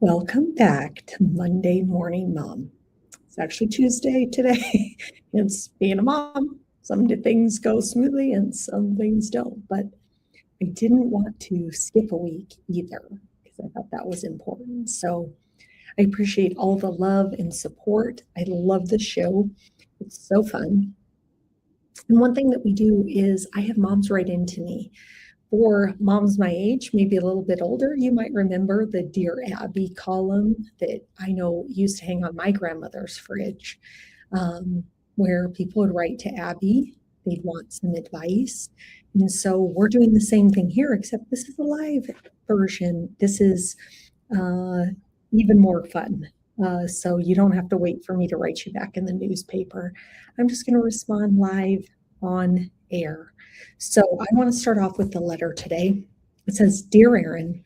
Welcome back to Monday Morning Mom. It's actually Tuesday today. It's being a mom. Some things go smoothly and some things don't. But I didn't want to skip a week either because I thought that was important. So I appreciate all the love and support. I love the show. It's so fun. And one thing that we do is I have moms write into me. For moms my age, maybe a little bit older, you might remember the Dear Abby column that I know used to hang on my grandmother's fridge, where people would write to Abby. They'd want some advice. And so we're doing the same thing here, except this is a live version. This is even more fun. So you don't have to wait for me to write you back in the newspaper. I'm just going to respond live on air. So I want to start off with the letter today. It says, Dear Erin,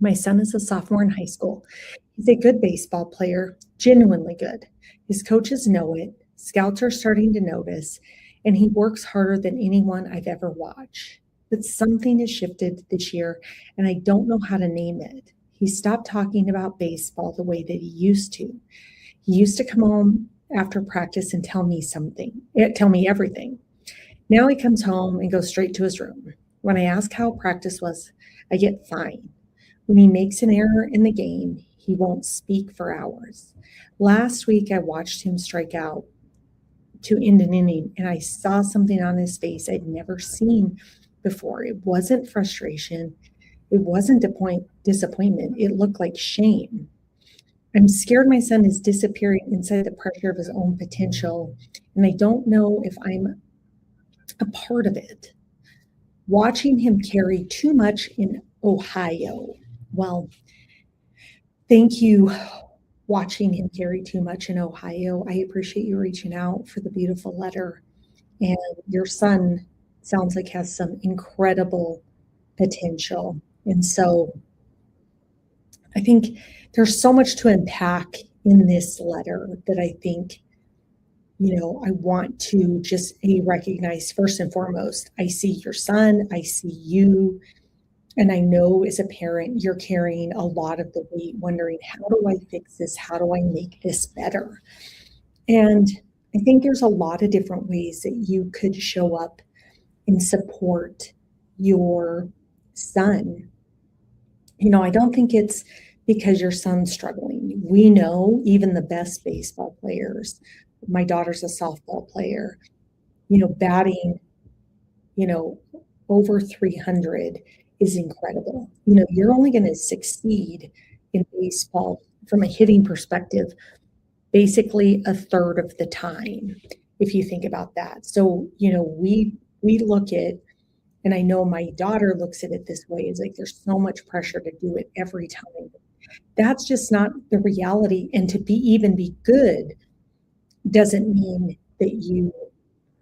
my son is a sophomore in high school. He's a good baseball player, genuinely good. His coaches know it. Scouts are starting to notice, and he works harder than anyone I've ever watched. But something has shifted this year, and I don't know how to name it. He stopped talking about baseball the way that he used to. He used to come home after practice and tell me everything. Now he comes home and goes straight to his room. When I ask how practice was, I get fine. When he makes an error in the game, he won't speak for hours. Last week, I watched him strike out to end an inning, and I saw something on his face I'd never seen before. It wasn't frustration. It wasn't disappointment. It looked like shame. I'm scared my son is disappearing inside the pressure of his own potential, and I don't know if I'm a part of it. Watching him carry too much in Ohio. Well, thank you. Watching him carry too much in Ohio. I appreciate you reaching out for the beautiful letter. And your son sounds like has some incredible potential. And so I think there's so much to unpack in this letter that I think I want to just recognize first and foremost, I see your son, I see you, and I know as a parent, you're carrying a lot of the weight, wondering, how do I fix this? How do I make this better? And I think there's a lot of different ways that you could show up and support your son. I don't think it's because your son's struggling. We know even the best baseball players. My daughter's a softball player, batting, over 300 is incredible. You're only going to succeed in baseball from a hitting perspective, basically a third of the time, if you think about that. So, we look at, and I know my daughter looks at it this way, is like, there's so much pressure to do it every time. That's just not the reality. And to even be good doesn't mean that you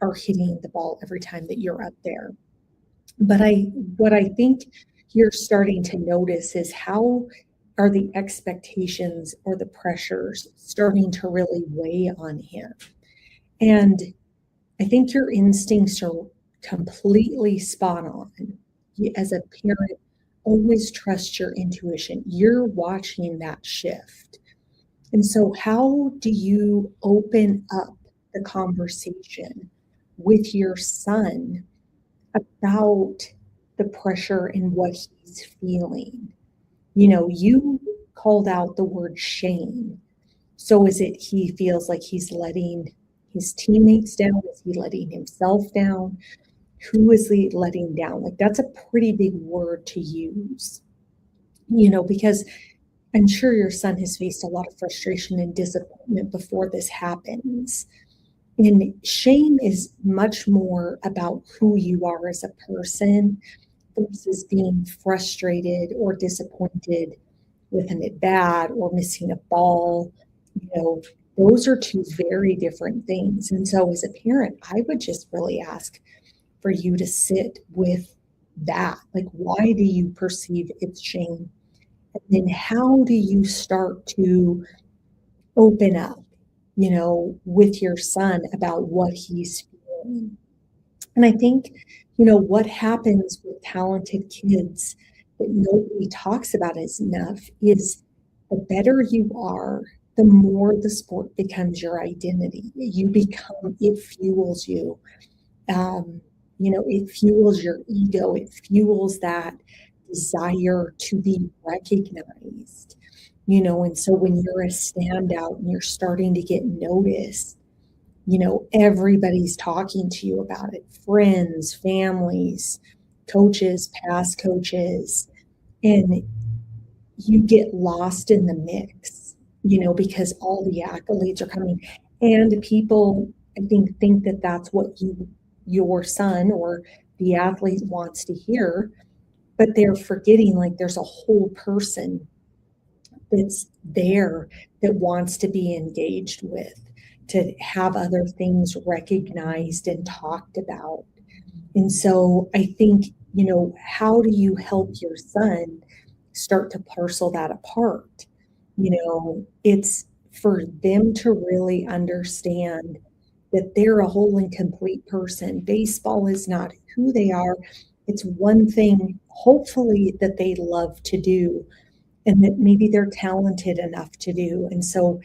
are hitting the ball every time that you're up there. But what I think you're starting to notice is how are the expectations or the pressures starting to really weigh on him. And I think your instincts are completely spot on. As a parent, always trust your intuition. You're watching that shift. And so how do you open up the conversation with your son about the pressure and what he's feeling? You called out the word shame. So is it he feels like he's letting his teammates down? Is he letting himself down? Who is he letting down? Like, that's a pretty big word to use, because I'm sure your son has faced a lot of frustration and disappointment before this happens. And shame is much more about who you are as a person versus being frustrated or disappointed with an at-bat or missing a ball. Those are two very different things. And so as a parent, I would just really ask for you to sit with that. Like, why do you perceive it's shame? And then how do you start to open up, with your son about what he's feeling? And I think, what happens with talented kids that nobody talks about as enough is the better you are, the more the sport becomes your identity. You become, it fuels you. Um, it fuels your ego. It fuels that desire to be recognized. And so when you're a standout and you're starting to get noticed, everybody's talking to you about it, friends, families, coaches, past coaches, and you get lost in the mix, because all the accolades are coming. And people, I think that that's what your son or the athlete wants to hear, but they're forgetting like there's a whole person that's there that wants to be engaged with, to have other things recognized and talked about. And so I think, how do you help your son start to parcel that apart? It's for them to really understand that they're a whole and complete person. Baseball is not who they are. It's one thing, hopefully, that they love to do and that maybe they're talented enough to do. And so,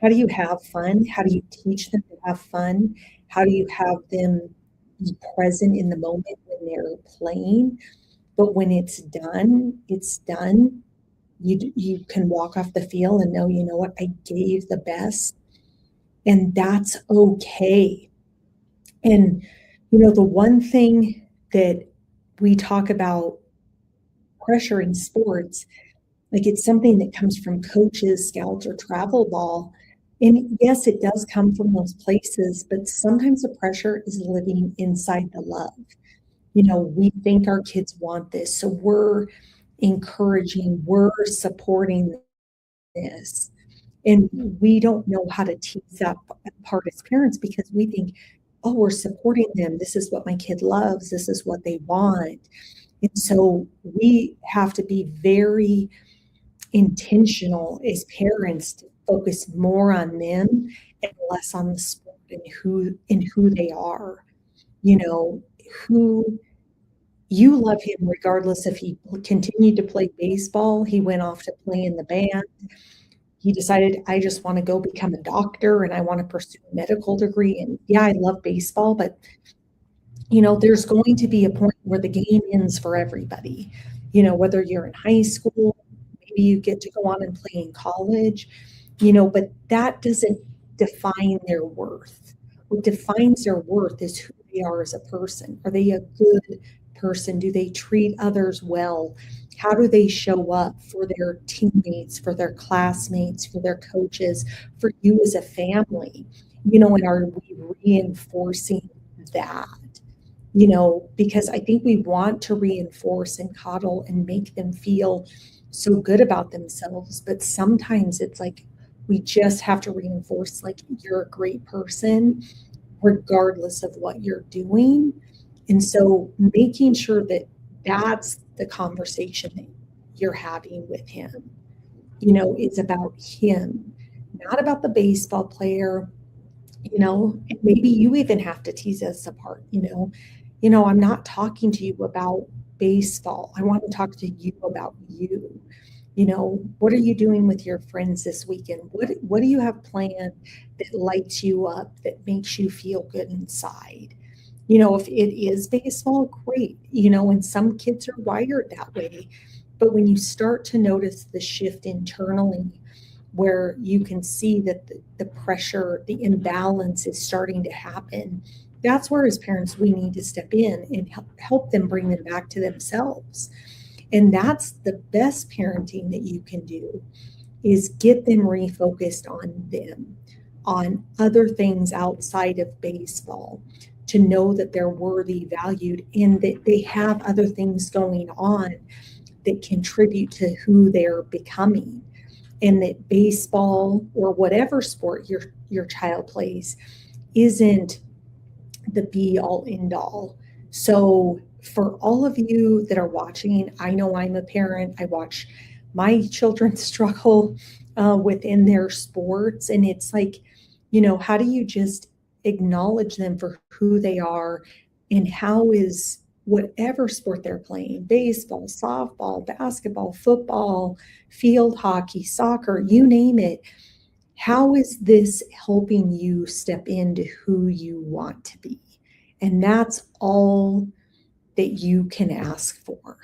how do you have fun? How do you teach them to have fun? How do you have them be present in the moment when they're playing? But when it's done, it's done. You can walk off the field and know, you know what, I gave the best, and that's okay. And the one thing that we talk about pressure in sports, like it's something that comes from coaches, scouts, or travel ball. And yes, it does come from those places, but sometimes the pressure is living inside the love. We think our kids want this, so we're encouraging, we're supporting this. And we don't know how to tease that apart as parents because we think, oh, we're supporting them. This is what my kid loves. This is what they want. And so we have to be very intentional as parents to focus more on them and less on the sport and who they are. Who you love him regardless if he continued to play baseball, he went off to play in the band. He decided, I just want to go become a doctor and I want to pursue a medical degree. And yeah, I love baseball, but there's going to be a point where the game ends for everybody. Whether you're in high school, maybe you get to go on and play in college, but that doesn't define their worth. What defines their worth is who they are as a person. Are they a good person? Do they treat others well? How do they show up for their teammates, for their classmates, for their coaches, for you as a family? And are we reinforcing that? Because I think we want to reinforce and coddle and make them feel so good about themselves. But sometimes it's like we just have to reinforce, like, you're a great person, regardless of what you're doing. And so making sure that that's the conversation that you're having with him, it's about him, not about the baseball player, and maybe you even have to tease us apart, I'm not talking to you about baseball. I want to talk to you about you. What are you doing with your friends this weekend? What do you have planned that lights you up, that makes you feel good inside? If it is baseball, great. And some kids are wired that way. But when you start to notice the shift internally, where you can see that the pressure, the imbalance is starting to happen, that's where as parents we need to step in and help them bring them back to themselves. And that's the best parenting that you can do, is get them refocused on them, on other things outside of baseball, to know that they're worthy, valued, and that they have other things going on that contribute to who they're becoming. And that baseball or whatever sport your child plays isn't the be all end all. So for all of you that are watching, I know I'm a parent. I watch my children struggle within their sports. And it's like, how do you just acknowledge them for who they are, and how is whatever sport they're playing, baseball, softball, basketball, football, field hockey, soccer, you name it. How is this helping you step into who you want to be? And that's all that you can ask for.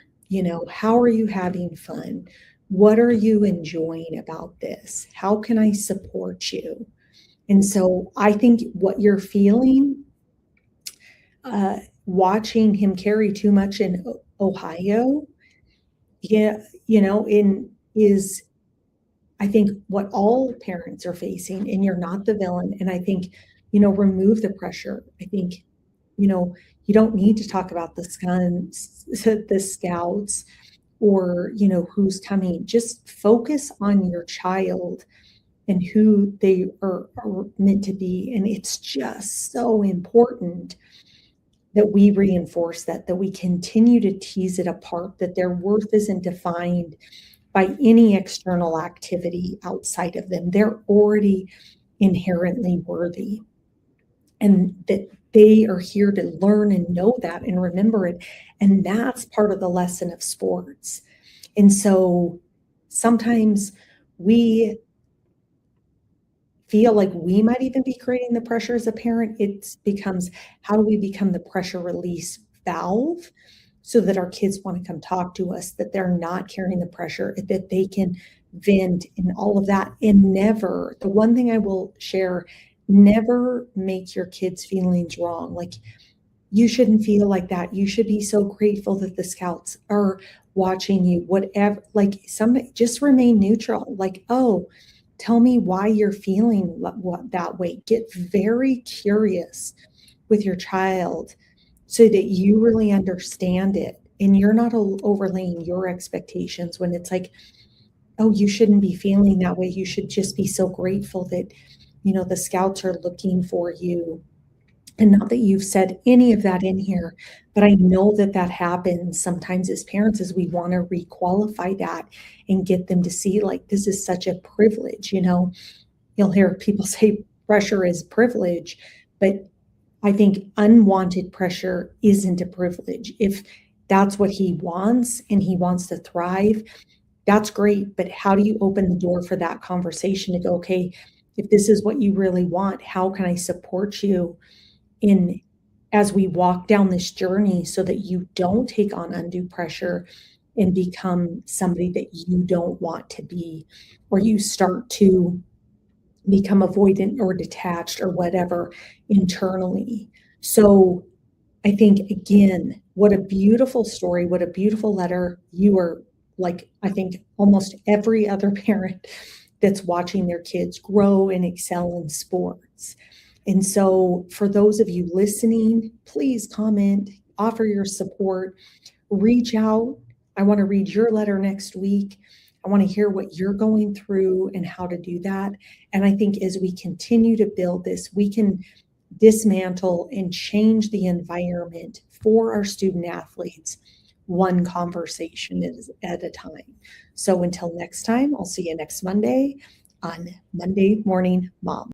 How are you having fun? What are you enjoying about this? How can I support you? And so I think what you're feeling, watching him carry too much in Ohio, yeah, is I think what all parents are facing, and you're not the villain. And I think, remove the pressure. I think, you don't need to talk about the scouts, the scouts, or, who's coming. Just focus on your child and who they are meant to be. And it's just so important that we reinforce that we continue to tease it apart, that their worth isn't defined by any external activity outside of them. They're already inherently worthy, and that they are here to learn and know that and remember it. And that's part of the lesson of sports. And so sometimes we feel like we might even be creating the pressure as a parent. It becomes, how do we become the pressure release valve so that our kids want to come talk to us, that they're not carrying the pressure, that they can vent and all of that. And never, the one thing I will share, never make your kids' feelings wrong. Like, you shouldn't feel like that. You should be so grateful that the scouts are watching you, whatever. Like, somebody just remain neutral. Like, oh, tell me why you're feeling that way. Get very curious with your child so that you really understand it, and you're not overlaying your expectations when it's like, oh, you shouldn't be feeling that way. You should just be so grateful that, the scouts are looking for you. And not that you've said any of that in here, but I know that that happens sometimes as parents, as we want to requalify that and get them to see, like, this is such a privilege. You'll hear people say pressure is privilege, but I think unwanted pressure isn't a privilege. If that's what he wants and he wants to thrive, that's great. But how do you open the door for that conversation to go, okay, if this is what you really want, how can I support you in as we walk down this journey so that you don't take on undue pressure and become somebody that you don't want to be, or you start to become avoidant or detached or whatever internally. So I think, again, what a beautiful story, what a beautiful letter. You are like, I think almost every other parent that's watching their kids grow and excel in sports. And so for those of you listening, please comment, offer your support, reach out. I want to read your letter next week. I want to hear what you're going through and how to do that. And I think as we continue to build this, we can dismantle and change the environment for our student athletes, one conversation at a time. So until next time, I'll see you next Monday on Monday Morning Mom.